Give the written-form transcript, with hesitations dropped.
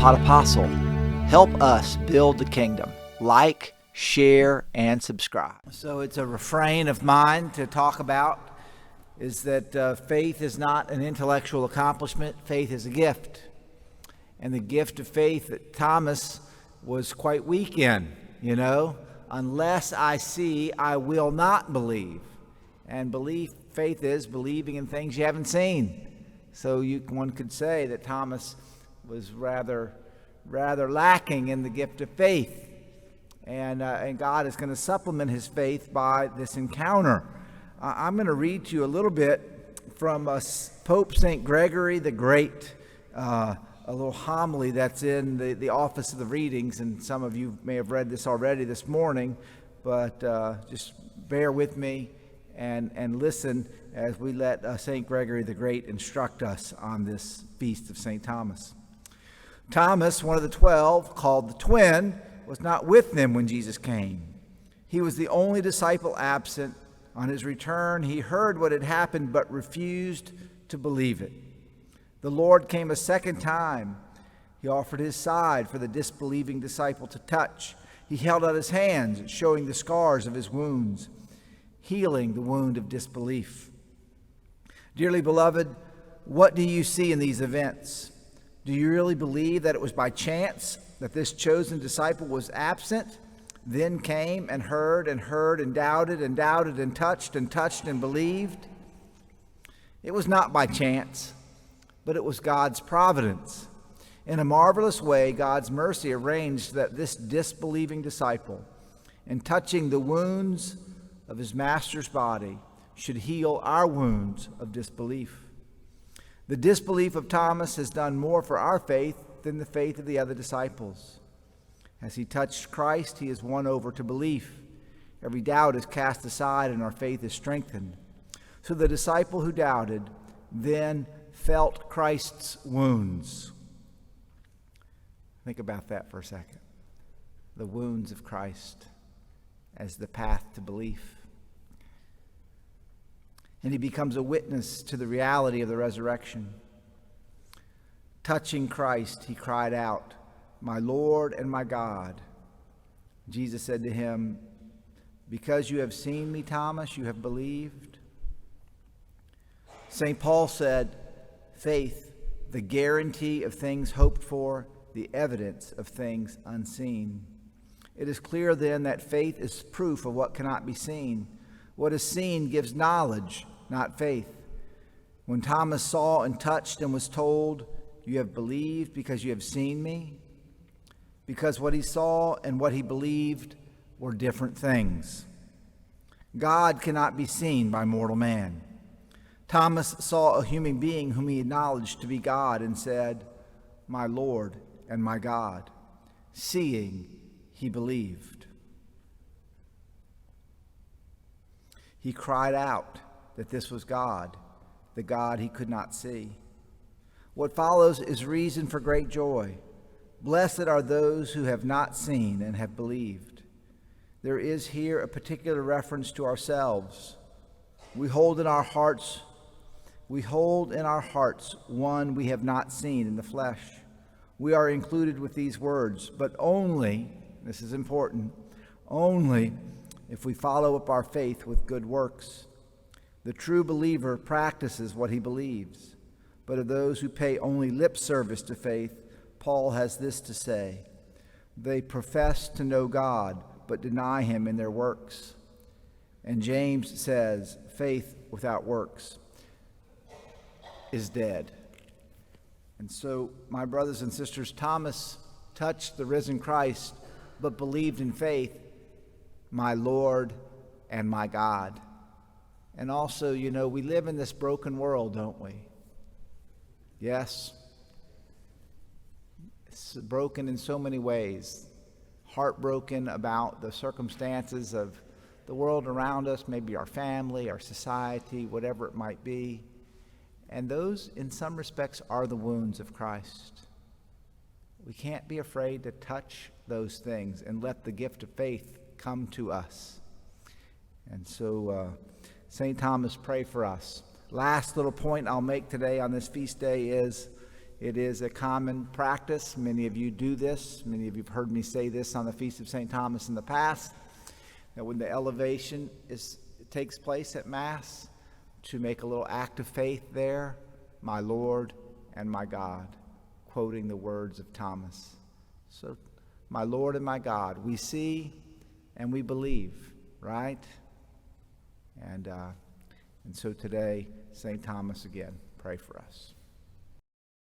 Hot Apostle. Help us build the kingdom. Like, share, and subscribe. So it's a refrain of mine to talk about is that faith is not an intellectual accomplishment. Faith is a gift. And the gift of faith that Thomas was quite weak in, unless I see, I will not believe. And faith is believing in things you haven't seen. So one could say that Thomas was rather lacking in the gift of faith. And God is going to supplement his faith by this encounter. I'm going to read to you a little bit from Pope St. Gregory the Great, a little homily that's in the Office of the Readings, and some of you may have read this already this morning, but just bear with me and listen as we let St. Gregory the Great instruct us on this feast of St. Thomas. Thomas, one of the 12, called the twin, was not with them when Jesus came. He was the only disciple absent. On his return, he heard what had happened but refused to believe it. The Lord came a second time. He offered his side for the disbelieving disciple to touch. He held out his hands, showing the scars of his wounds, healing the wound of disbelief. Dearly beloved, what do you see in these events? Do you really believe that it was by chance that this chosen disciple was absent, then came and heard and doubted and touched and believed? It was not by chance, but it was God's providence. In a marvelous way, God's mercy arranged that this disbelieving disciple, in touching the wounds of his master's body, should heal our wounds of disbelief. The disbelief of Thomas has done more for our faith than the faith of the other disciples. As he touched Christ, he is won over to belief. Every doubt is cast aside and our faith is strengthened. So the disciple who doubted then felt Christ's wounds. Think about that for a second. The wounds of Christ as the path to belief. And he becomes a witness to the reality of the resurrection. Touching Christ, he cried out, "My Lord and my God." Jesus said to him, "Because you have seen me, Thomas, you have believed." St. Paul said, "Faith, the guarantee of things hoped for, the evidence of things unseen." It is clear then that faith is proof of what cannot be seen. What is seen gives knowledge, not faith. When Thomas saw and touched and was told, "You have believed because you have seen me," because what he saw and what he believed were different things. God cannot be seen by mortal man. Thomas saw a human being whom he acknowledged to be God and said, "My Lord and my God." Seeing, he believed. He cried out that this was God, the God he could not see. What follows is reason for great joy. Blessed are those who have not seen and have believed. There is here a particular reference to ourselves. We hold in our hearts one we have not seen in the flesh. We are included with these words, but only, this is important, only if we follow up our faith with good works. The true believer practices what he believes. But of those who pay only lip service to faith, Paul has this to say: they profess to know God, but deny him in their works. And James says, faith without works is dead. And so, my brothers and sisters, Thomas touched the risen Christ, but believed in faith, "My Lord and my God." And also, we live in this broken world, don't we? Yes. It's broken in so many ways. Heartbroken about the circumstances of the world around us, maybe our family, our society, whatever it might be. And those, in some respects, are the wounds of Christ. We can't be afraid to touch those things and let the gift of faith come to us. And so, St. Thomas, pray for us. Last little point I'll make today on this feast day is It is a common practice. Many of you do this. Many of you have heard me say this on the Feast of St. Thomas in the past, that when the elevation takes place at Mass, to make a little act of faith there, my Lord and my God, quoting the words of Thomas. So, my Lord and my God, we see and we believe, right? And so today, St. Thomas again, pray for us.